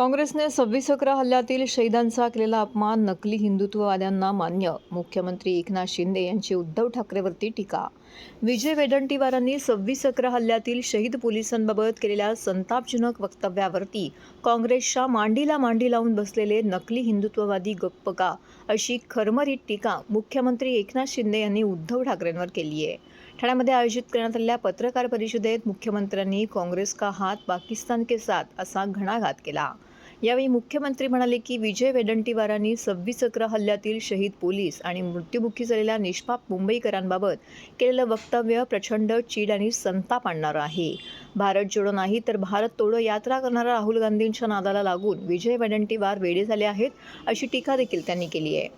काँग्रेसने 26/11 हल्ल्यातील शहीदांचा केलेला अपमान, नकली हिंदुत्ववाद्यांना मान्य. मुख्यमंत्री एकनाथ शिंदे यांची उद्धव ठाकरेंवरती टीका. विजय वडेट्टीवारांनी 26/11 हल्ल्यातील शहीद पोलिसांबाबत केलेल्या संतापजनक वक्तव्यावरती काँग्रेसच्या मांडीला मांडी लावून बसलेले नकली हिंदुत्ववादी गप्प का, अशी खरमरीत टीका मुख्यमंत्री एकनाथ शिंदे यांनी उद्धव ठाकरेंवर केली आहे. ठाण्यामध्ये आयोजित करण्यात आलेल्या पत्रकार परिषदेत मुख्यमंत्र्यांनी काँग्रेस का हात पाकिस्तान के साथ असा घणाघात केला. यावेळी मुख्यमंत्री म्हणाले की विजय वडेट्टीवारांनी 26/11 हल्ल्यातील शहीद पोलीस आणि मृत्युमुखी झालेल्या निष्पाप मुंबईकरांबाबत केलेलं वक्तव्य प्रचंड चीड आणि संताप आणणारं आहे. भारत जोडो नाही तर भारत तोडो यात्रा करणाऱ्या राहुल गांधींच्या नादाला लागून विजय वडेट्टीवार वेडे झाले आहेत, अशी टीका देखील त्यांनी केली आहे.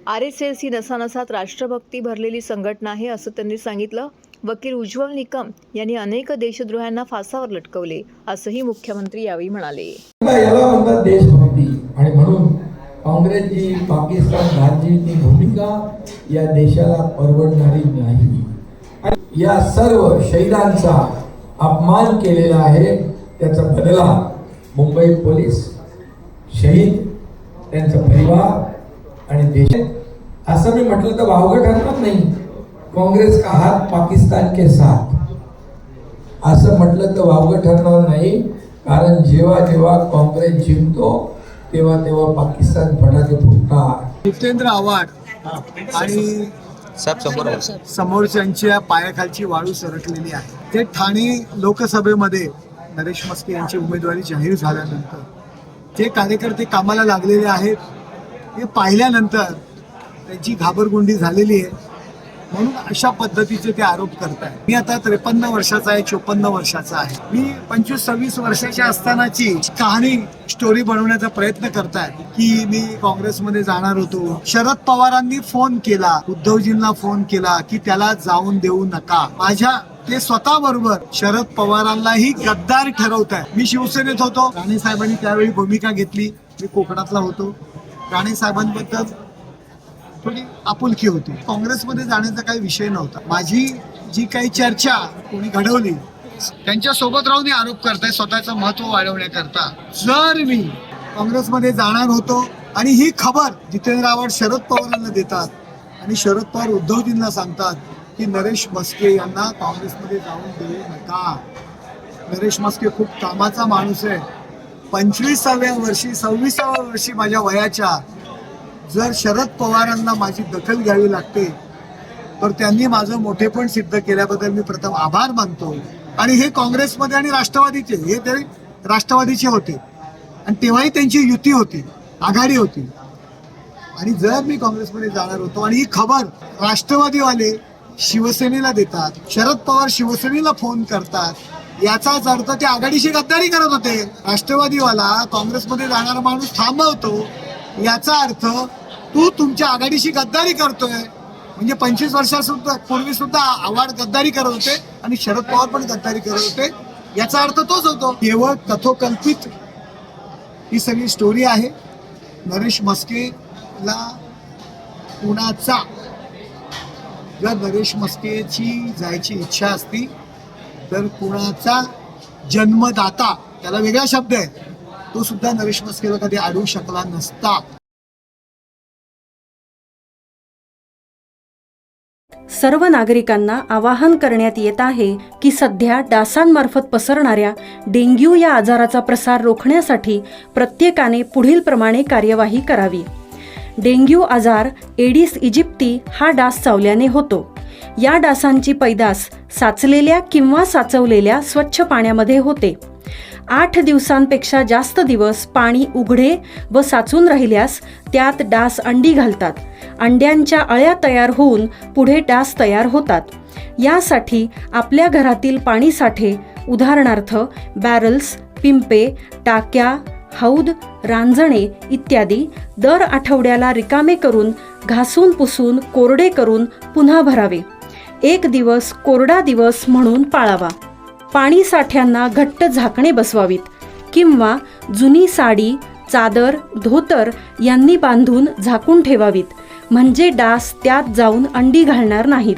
आरएसएस ही नसानसात राष्ट्रभक्ती भरलेली संघटना आहे, असं त्यांनी सांगितलं. वकील उज्ज्वल निकम यांनी अनेक देशद्रोह्यांना फासावर लटकवले, असंही मुख्यमंत्री यावेळी म्हणाले. याला म्हणतात देशभक्ती, आणि म्हणून काँग्रेसची पाकिस्तान घातची भूमिका या देशाला परवडणारी नाही. आणि या सर्व शहीदांचा अपमान केलेला आहे, त्याचा बदला मुंबई पोलीस, शहीद, त्यांचा परिवार आणि देश, असं मी म्हटलं तर वावगं ठरणार नाही. काँग्रेस का हात पाकिस्तान के साथ असं म्हटलं तर वावगं ठरणार नाही, कारण जेव्हा जेव्हा काँग्रेस जिंकतो तेव्हा तेव्हा पाकिस्तान फटाके फुटतात. जितेंद्र आव्हाड आणि समोरच्यांच्या पायाखालची वाळू सरकलेली आहे. ते ठाणे लोकसभेमध्ये नरेश मस्के यांची उमेदवारी जाहीर झाल्यानंतर जे कार्यकर्ते कामाला लागलेले आहेत हे पाहिल्यानंतर त्यांची घाबरगुंडी झालेली आहे, म्हणून अशा पद्धतीचे ते आरोप करताय. मी आता 53 वर्षाचा आहे, 54 वर्षाचा आहे. मी 25-26 वर्षाच्या असतानाची कहाणी स्टोरी बनवण्याचा प्रयत्न करताय की मी काँग्रेसमध्ये जाणार होतो. शरद पवारांनी फोन केला, उद्धवजींना फोन केला की त्याला जाऊन देऊ नका. ते स्वतः बरोबर शरद पवारांनाही गद्दार ठरवताय. मी शिवसेनेत होतो, राणे साहेबांनी त्यावेळी भूमिका घेतली. मी कोकणातला होतो. राणे साहेबांबद्दल थोडी आपुलकी होती. काँग्रेसमध्ये जाण्याचा काही विषय नव्हता. माझी जी काही चर्चा कोणी घडवली त्यांच्या सोबत राहून आरोप करताय स्वतःचं महत्व वाढवण्याकरता. जर मी काँग्रेसमध्ये जाणार होतो आणि ही खबर जितेंद्र आव्हाड शरद पवारांना देतात आणि शरद पवार उद्धवजींना सांगतात की नरेश मस्के यांना काँग्रेसमध्ये जाऊन देऊ नका. नरेश मस्के खूप कामाचा माणूस आहे. 25व्या वर्षी 26व्या वर्षी माझ्या वयाच्या जर शरद पवारांना माझी दखल घ्यावी लागते तर त्यांनी माझं मोठेपण सिद्ध केल्याबद्दल मी प्रथम आभार मानतो. आणि हे काँग्रेसमध्ये आणि राष्ट्रवादीचे, हे ते राष्ट्रवादीचे होते आणि तेव्हाही त्यांची युती होती, आघाडी होती. आणि जर मी काँग्रेसमध्ये जाणार होतो आणि ही खबर राष्ट्रवादीवाले शिवसेनेला देतात, शरद पवार शिवसेनेला फोन करतात, याचाच अर्थ ते आघाडीशी गद्दारी करत होते. राष्ट्रवादीवाला काँग्रेसमध्ये जाणारा माणूस थांबवतो, याचा अर्थ तू तुमच्या आघाडीशी गद्दारी करतोय. म्हणजे 25 वर्षापूर्वी सुद्धा आव्हाड गद्दारी करत होते आणि शरद पवार पण गद्दारी करत होते, याचा अर्थ तोच होतो. केवळ तथोकल्पित ही सगळी स्टोरी आहे. नरेश मस्केला कुणाचा, जर नरेश मस्केची जायची इच्छा असती तर कुणाचा जन्मदाता, त्याला वेगळा शब्द आहे, तो सुद्धा नरेश मस्केला कधी अडवू शकला नसता. सर्व नागरिकांना आवाहन करण्यात येत आहे की सध्या डासांमार्फत पसरणाऱ्या डेंग्यू या आजाराचा प्रसार रोखण्यासाठी प्रत्येकाने पुढील प्रमाणे कार्यवाही करावी. डेंग्यू आजार एडिस इजिप्ती हा डास चावल्याने होतो. या डासांची पैदास साचलेल्या किंवा साचवलेल्या स्वच्छ पाण्यामध्ये होते. 8 दिवसांपेक्षा जास्त दिवस पाणी उघडे व साचून राहिल्यास त्यात डास अंडी घालतात. अंड्यांच्या अळ्या तयार होऊन पुढे डास तयार होतात. यासाठी आपल्या घरातील पाणी साठे, उदाहरणार्थ बॅरल्स, पिंपे, टाक्या, हौद, रांजणे इत्यादी दर आठवड्याला रिकामे करून घासून पुसून कोरडे करून पुन्हा भरावे. 1 दिवस कोरडा दिवस म्हणून पाळावा. पाणी साठ्यांना घट्ट झाकणे बसवावीत किंवा जुनी साडी, चादर, धोतर यांनी बांधून झाकून ठेवावीत, म्हणजे डास त्यात जाऊन अंडी घालणार नाहीत.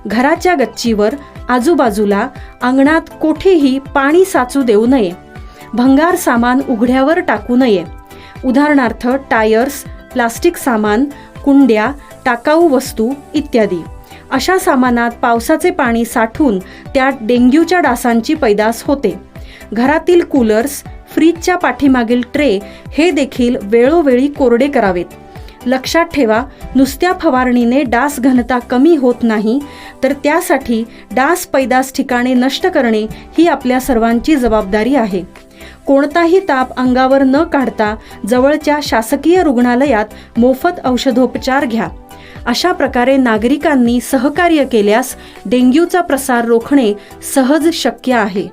घराच्या गच्चीवर, आजूबाजूला, अंगणात कोठेही पाणी साचू देऊ नये. भंगार सामान उघड्यावर टाकू नये. उदाहरणार्थ टायर्स, प्लास्टिक सामान, कुंड्या, टाकाऊ वस्तू इत्यादी. अशा सामानात पावसाचे पाणी साठून त्यात डेंग्यूच्या डासांची पैदास होते. घरातील कूलर्स, फ्रीजच्या पाठीमागील ट्रे हे देखील वेळोवेळी कोरडे करावेत. लक्षात ठेवा, नुसत्या फवारणीने डास घनता कमी होत नाही, तर त्यासाठी डास पैदास ठिकाणे नष्ट करणे ही आपल्या सर्वांची जबाबदारी आहे. कोणताही ताप अंगावर न काढता जवळच्या शासकीय रुग्णालयात मोफत औषधोपचार घ्या. अशा प्रकारे नागरिकांनी सहकार्य केल्यास डेंग्यूचा प्रसार रोखणे सहज शक्य आहे.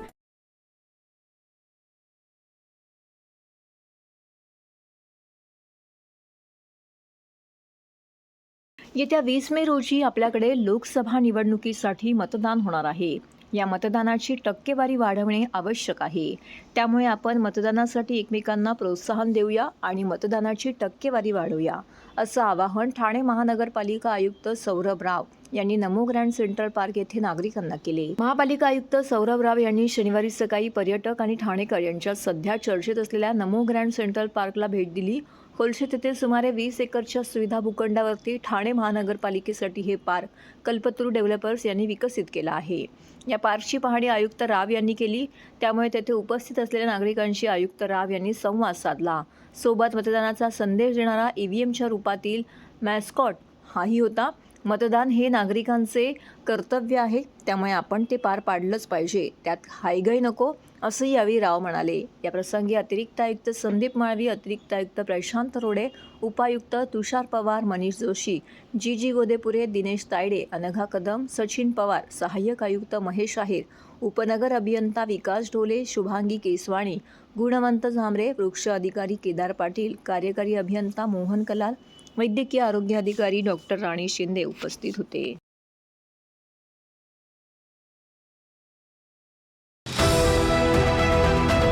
येत्या 20 मे रोजी आपल्याकडे लोकसभा निवडणुकीसाठी मतदान होणार आहे. या मतदानाची टक्केवारी वाढवणे आवश्यक आहे. त्यामुळे आपण मतदानासाठी एकमेकांना प्रोत्साहन देऊया आणि मतदानाची टक्केवारी वाढवूया, असं आवाहन ठाणे महानगरपालिका आयुक्त सौरभ राव यांनी नमो ग्रँड सेंट्रल पार्क येथे नागरिकांना केले. महापालिका आयुक्त सौरभ राव यांनी शनिवारी सकाळी पर्यटक आणि ठाणेकर यांच्यात सध्या चर्चेत असलेल्या नमो ग्रँड सेंट्रल पार्कला भेट दिली. कोलशेत येथे सुमारे 20 एकरच्या सुविधा भूखंडावरती ठाणे महानगरपालिकेसाठी हे पार्क कल्पतरू डेव्हलपर्स यांनी विकसित केला आहे. या पार्कची पाहणी आयुक्त राव यांनी केली. त्यामुळे तेथे उपस्थित असलेल्या नागरिकांशी आयुक्त राव यांनी संवाद साधला. सोबत मतदानाचा संदेश देणारा EVMच्या रूपातील मॅस्कॉट हाही होता. मतदान हे नागरिकांचे कर्तव्य आहे, त्यामुळे आपण ते पार पाडलंच पाहिजे. त्यात हायगय नको, असंही यावेळी राव म्हणाले. या प्रसंगी अतिरिक्त आयुक्त संदीप माळवी, अतिरिक्त आयुक्त प्रशांत रोडे, उपायुक्त तुषार पवार, मनीष जोशी, जी गोदेपुरे, दिनेश तायडे, अनघा कदम, सचिन पवार, सहाय्यक आयुक्त महेश आहेर, उपनगर अभियंता विकास ढोले, शुभांगी केसवाणी, गुणवंत झांबरे, वृक्ष अधिकारी केदार पाटील, कार्यकारी अभियंता मोहन कलाल, वैद्यकीय आरोग्य अधिकारी डॉक्टर राणी शिंदे उपस्थित होते.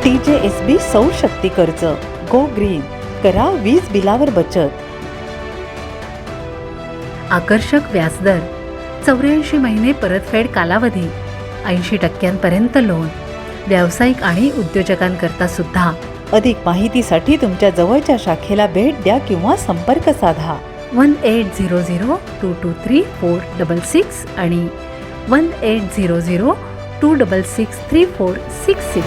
TJSB सौर शक्ती कर्ज, गो ग्रीन, करा वीज बिलावर बचत. आकर्षक व्याजदर, 84 महिने परतफेड कालावधी, 80% लोन, व्यावसायिक आणि उद्योजकांकरता सुद्धा. अधिक माहितीसाठी तुमच्या जवळच्या शाखेला भेट द्या किंवा संपर्क साधा. 1800-223-466 आणि 1800-266-3466.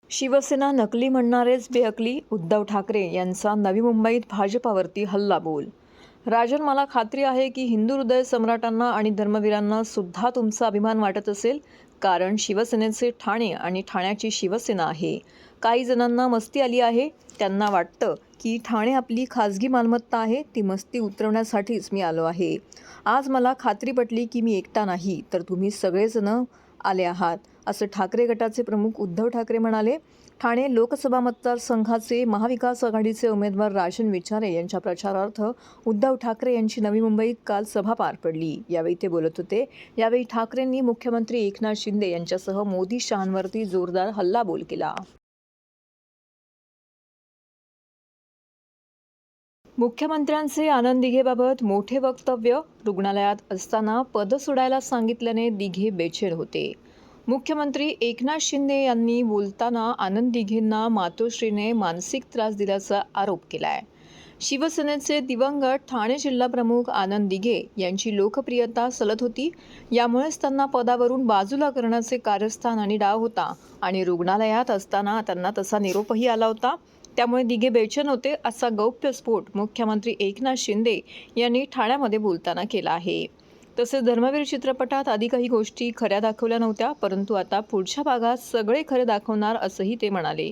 शिवसेना नकली म्हणणारेच बेअकली, उद्धव ठाकरे यांचा नवी मुंबईत भाजपावरती हल्लाबोल. राजन, मला खात्री आहे की हिंदू हृदय सम्राटांना आणि धर्मवीरांना सुद्धा तुमचा अभिमान वाटत असेल, कारण शिवसेनेचे ठाणे आणि ठाण्याची शिवसेना आहे. काही जणांना मस्ती आली आहे. त्यांना वाटतं की ठाणे आपली खाजगी मालमत्ता आहे. ती मस्ती उतरवण्यासाठीच मी आलो आहे. आज मला खात्री पटली की मी एकटा नाही, तर तुम्ही सगळेजण आले आहात, असं ठाकरे गटाचे प्रमुख उद्धव ठाकरे म्हणाले. ठाणे लोकसभा मतदारसंघाचे महाविकास आघाडीचे उमेदवार राजन विचारे यांच्या प्रचारार्थ उद्धव ठाकरे यांची नवी मुंबईत काल सभा पार पडली. यावेळी ते बोलत होते. यावेळी ठाकरेंनी मुख्यमंत्री एकनाथ शिंदे यांच्यासह मोदी शहांवरती जोरदार हल्लाबोल केला. मुख्यमंत्र्यांचे आनंद दिघेबाबत मोठे वक्तव्य. रुग्णालयात असताना पद सोडायला सांगितल्याने दिघे बेचैन होते. मुख्यमंत्री एकनाथ शिंदे यांनी बोलताना आनंद दिघेंना मातोश्रीने मानसिक त्रास दिल्याचा आरोप केला आहे. शिवसेनेचे दिवंगत ठाणे जिल्हाप्रमुख आनंद दिघे यांची लोकप्रियता सलत होती. यामुळेच त्यांना पदावरून बाजूला करण्याचे कारस्थान आणि डाव होता आणि रुग्णालयात असताना त्यांना तसा निरोपही आला होता. त्यामुळे दिघे बेचैन होते, असा गौप्यस्फोट मुख्यमंत्री एकनाथ शिंदे यांनी ठाण्यामध्ये बोलताना केला आहे. तसेच धर्मवीर चित्रपटात आधी काही गोष्टी खऱ्या दाखवल्या नव्हत्या, परंतु आता पुढच्या भागात सगळे खरे दाखवणार, असंही ते म्हणाले.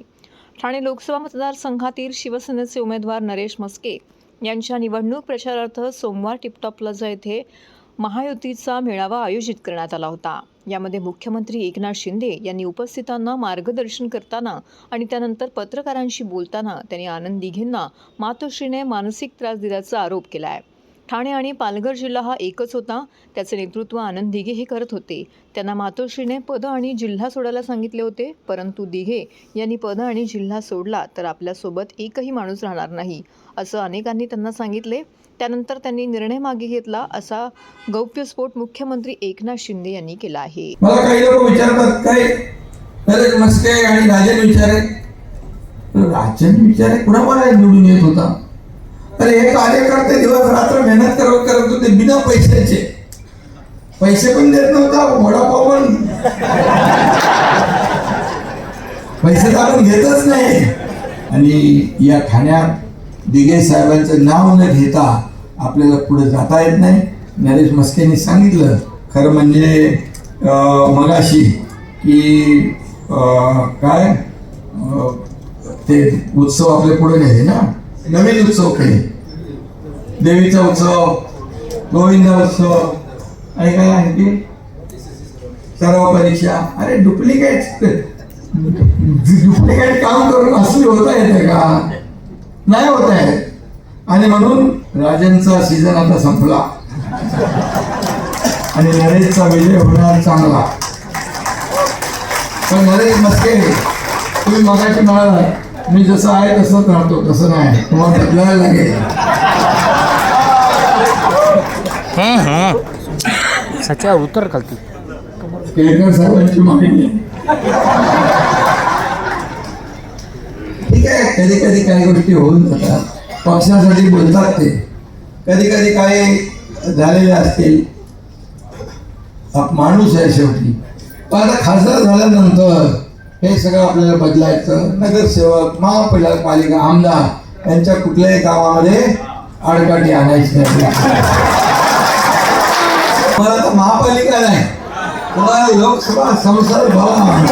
ठाणे लोकसभा मतदारसंघातील शिवसेनेचे उमेदवार नरेश म्हस्के यांच्या निवडणूक प्रचारार्थ सोमवार टिपटॉप प्लाझा येथे महायुतीचा मेळावा आयोजित करण्यात आला होता. यामध्ये मुख्यमंत्री एकनाथ शिंदे यांनी उपस्थितांना मार्गदर्शन करताना आणि त्यानंतर पत्रकारांशी बोलताना त्यांनी आनंद दिघेंना मातोश्रीने मानसिक त्रास दिल्याचा आरोप केला आहे. ठाणे आणि पालघर जिल्हा हा एकच होता. त्याचे नेतृत्व आनंद दिघे हे करत होते. त्यांना मातोश्रीने पद आणि जिल्हा सोडायला सांगितले होते, परंतु दिघे यांनी पद आणि जिल्हा सोडला तर आपल्यासोबत एकही माणूस राहणार नाही असं अनेकांनी त्यांना सांगितले. त्यानंतर त्यांनी निर्णय मागे घेतला असा गौप्यस्फोट मुख्यमंत्री एकनाथ शिंदे यांनी केला आहे. मला काही लोक विचारतात काय नरेश मस्के आणि राजन विचारे, राजन विचारे कुणाला निवडून येत होता? अरे हे कार्यकर्ते दिवस रात्र मेहनत करत होते बिना पैशाचे, पैसे पण देत नव्हता, वडापाव पण पैसे काढून घेतच नाही. आणि या ठाण्यात दिघे साहेबांचं नाव न घेता आपल्याला पुढे जाता येत नाही. नरेश मस्केंनी सांगितलं खरं म्हणजे मगाशी की काय ते उत्सव आपल्या पुढे नेले ना, नवीन उत्सव केले, देवीचा उत्सव, गोविंद उत्सव आणि काय आणखी सर्व परीक्षा. अरे डुप्लिकेट काम करून असली होता येते का? नाही होत आहे. आणि म्हणून राजनचा सीझन आता संपला आणि नरेशचा विजय होणार चांगला. पण नरेश मस्के तुम्ही मगाशी म्हणाला मी जसं आहे तसंच राहतो, तसं नाही, तुम्हाला बदलायला लागेल. सच्चा उत्तर खालती केळकर साहेबांची मागणी. ठीक आहे, कधी कधी काही गोष्टी होऊन जातात, पक्षासाठी बोलतात ते, कधी कधी काही झालेले असतील, माणूस आहे शेवटी. पण आता खासदार झाल्यानंतर हे सगळं आपल्याला बदलायचं. नगरसेवक, महापालिका, आमदार यांच्या कुठल्याही कामामध्ये आडकाठी आणायची नाही. मला तर महापालिका नाही, तुम्हाला लोकसभा संसद भवन,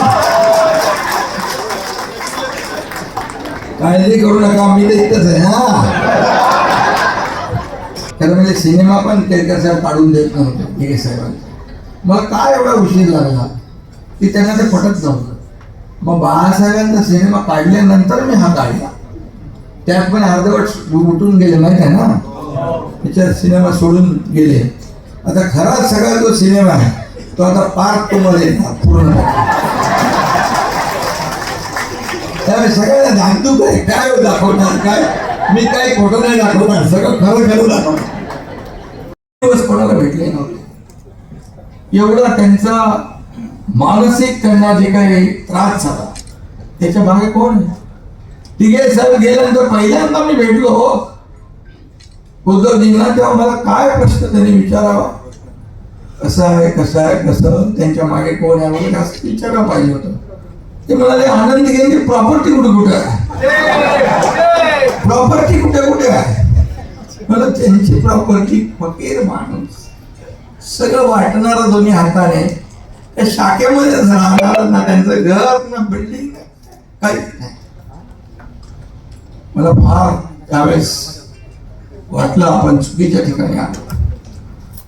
काळजी करू नका, मी तर इथंच आहे. हा खरं म्हणजे सिनेमा पण केळकर साहेब काढून देत नव्हते दिघे साहेबांचा. मग काय एवढा उशीर लागला की त्यांना ते पटत नव्हतं. मग बाळासाहेबांचा सिनेमा काढल्यानंतर मी हा काढला. त्यात पण अर्धवट उठून गेले माहिती आहे ना, त्याच्यात सिनेमा सोडून गेले. आता खरा सगळा जो सिनेमा आहे तो आता पार्ट 2 मध्ये येणार पूर्ण. त्यामुळे सगळ्यांना धाकधूक आहे, काय दाखवणार, काय मी काही खोटं नाही दाखवणार, सगळं खरं खरं दाखवणार. दिवस कोणाला भेटले नव्हते. एवढा त्यांचा मानसिक त्यांना जे काही त्रास झाला त्याच्या मागे कोण? दिघे साहेब गेल्यानंतर पहिल्यांदा मी भेटलो उद्धवजींना, तेव्हा मला काय प्रश्न त्यांनी विचारावा, कसं आहे कसं, त्यांच्या मागे कोण आहे मला जास्त विचारायला पाहिजे होतं. ते म्हणाले आनंद दिघे प्रॉपर्टी कुठे आहे, प्रॉपर्टी कुठे आहे. मला त्यांची प्रॉपर्टी फकीर माणूस सगळं वाटणारा दोन्ही हाताने त्या शाखेमध्येच राहणार ना, त्यांचं घर ना बिल्डिंग काहीच नाही. मला फार त्यावेळेस वाटलं आपण चुकीच्या ठिकाणी आलो,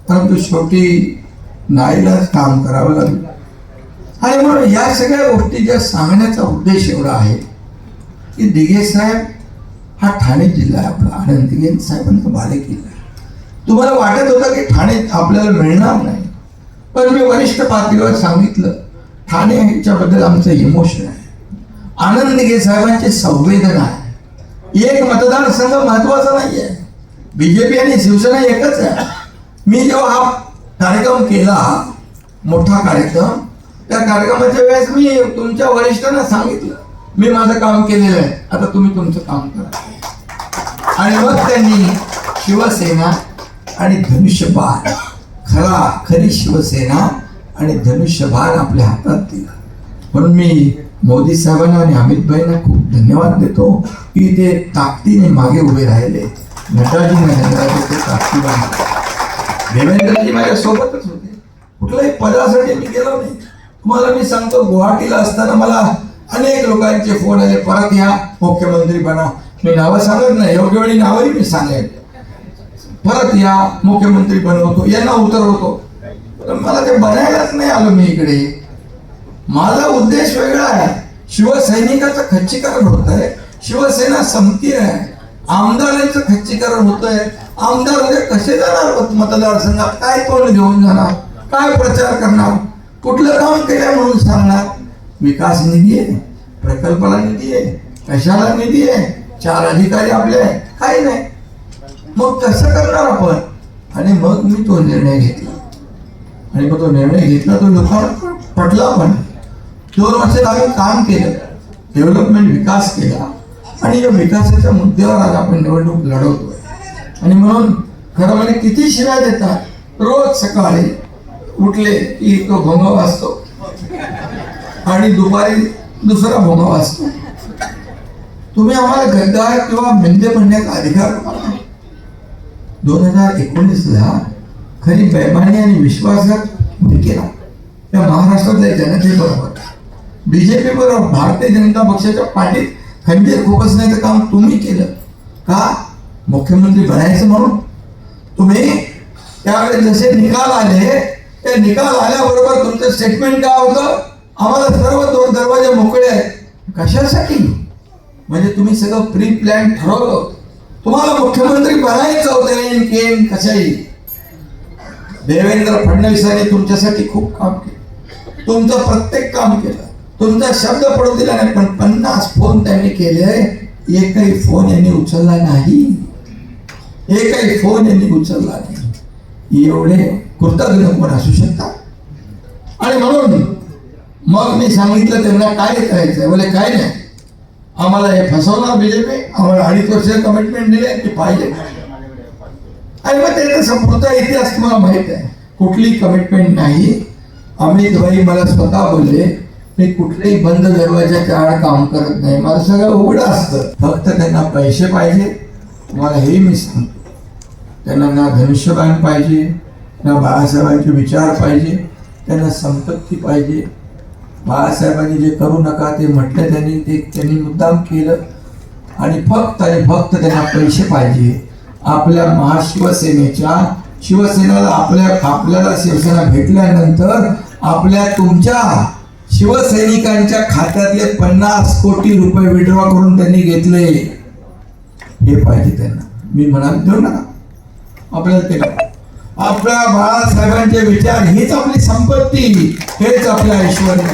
परंतु शेवटी नाईलाज काम करावं लागलं. आणि म्हणून या सगळ्या गोष्टी ज्या सांगण्याचा उद्देश एवढा आहे की दिघे साहेब हा ठाणे जिल्हा आहे आपला, आनंद दिघे साहेबांचा बालेकिल्ला आहे. तुम्हाला वाटत होतं की ठाणे आपल्याला मिळणार नाही, पण मी वरिष्ठ पातळीवर सांगितलं ठाणे ह्याच्याबद्दल आमचं इमोशन आहे, आनंद दिघे साहेबांची संवेदना आहे. एक मतदारसंघ महत्वाचा नाही आहे, बीजेपी आणि शिवसेना एकच आहे. मी जेव्हा हा कार्यक्रम केला, मोठा कार्यक्रम, त्या कार्यक्रमाच्या वेळेस मी तुमच्या वरिष्ठांना सांगितलं मी माझं काम केलेलं आहे, आता तुम्ही तुमचं काम करा. आणि मग त्यांनी शिवसेना आणि धनुष्यबाण, खरी शिवसेना आणि धनुष्यबाण आपल्या हातात दिला. म्हणून मी मोदी साहेबांना आणि अमित भाईंना खूप धन्यवाद देतो की ते ताकदीने मागे उभे राहिले. नटाजी महेंद्राजी ताकदीने, देवेंद्रजी माझ्या सोबतच होते, कुठल्याही पदासाठी मी गेलो नाही. तुम्हाला मी सांगतो, गुवाहाटीला असताना मला अनेक लोकांचे फोन आले, परत या मुख्यमंत्री बना. मी नावं सांगत नाही, योग्य वेळी नावही मी सांगेन, परत या मुख्यमंत्री बनवतो, यांना उतरवतो. पण मला ते बनायलाच नाही आलो मी इकडे. माझा उद्देश वेगळा आहे. शिवसैनिकाचं खच्चीकरण होत आहे, शिवसेना संपती आहे, आमदारांचं खच्चीकरण होतंय. आमदार उद्या कसे जाणार मतदारसंघात, काय तोंड घेऊन जाणार, काय प्रचार करणार, कुठलं काम केलं म्हणून सांगणार. विकास निधी आहे, प्रकल्पाला निधी आहे, कशाला निधी आहे, 4 अधिकारी आपले आहे, काही नाही. मग कसं करणार आपण? आणि मग मी तो निर्णय घेतला, आणि मग तो निर्णय घेतला, तो लोकांना पटला पण. 2 वर्षात आम्ही काम केलं, डेव्हलपमेंट, विकास केला, आणि या विकासाच्या मुद्द्यावर आज आपण निवडणूक लढवतोय. आणि म्हणून खरं म्हणजे किती शिव्या देतात. रोज सकाळी उठले की तो भोंगा वाजतो आणि दुपारी दुसरा भोंगा वाजतो. तुम्ही आम्हाला गद्दार किंवा मेंढे म्हणण्याचा अधिकार नाही. 2019ला खरी बेमानी आणि विश्वासघात तुम्ही केला त्या महाराष्ट्रातल्या जनतेबरोबर, बीजेपी बरोबर, भारतीय जनता पक्षाच्या पाठीत खंजीर खुपसण्याचं काम तुम्ही केलं. का? मुख्यमंत्री बनायचं म्हणून. तुम्ही त्यावेळेस जसे निकाल आले, ते निकाल आल्याबरोबर तुमचं स्टेटमेंट काय होतं? आम्हाला सर्व 2 दरवाजे मोकळे आहेत. कशासाठी? म्हणजे तुम्ही सगळं प्री प्लॅन ठरवलं. तुम्हाला मुख्यमंत्री बनायचं होतं, केन कशाही. देवेंद्र फडणवीसांनी तुमच्यासाठी खूप काम केलं, तुमचं प्रत्येक काम केलं, तुमचा शब्द पडू दिला नाही. पण 50 फोन त्यांनी केले, एकही फोन यांनी उचलला नाही, एकही फोन यांनी उचलला नाही. एवढे कृतज्ञ कोण असू शकतात? आणि म्हणून मग मी सांगितलं त्यांना काय करायचंय. बोले काय नाही, आम्हाला हे फसवणार बीजेपी, आम्हाला 2.5 वर्ष कमिटमेंट दिले की पाहिजे. आणि मग त्याचा संपूर्ण इतिहास तुम्हाला माहित आहे. कुठली कमिटमेंट नाही. अमित भाई मला स्वतः बोलले, मी कुठल्याही बंद दरवाजाच्या आड काम करत नाही, मला सगळं उघडं असतं. फक्त त्यांना पैसे पाहिजे. तुम्हाला हे मी सांगतो, त्यांना ना धनुष्यबाण पाहिजे, ना बाळासाहेबांचे विचार पाहिजे, त्यांना संपत्ती पाहिजे. बाळासाहेबांनी जे करू नका ते म्हटलं त्यांनी, ते त्यांनी मुद्दाम केलं. आणि फक्त त्यांना पैसे पाहिजे. आपल्या महाशिवसेनेच्या शिवसेनेला आपल्याला शिवसेना भेटल्यानंतर तुमच्या शिवसैनिकांच्या खात्यातले 50 कोटी रुपये विड्रॉ करून त्यांनी घेतले. हे पाहिजे त्यांना. मी म्हणाल देऊ नका, आपल्याला ते नका. आपल्या बाळासाहेबांचे विचार हीच आपली संपत्ती, हेच आपलं ऐश्वर्य.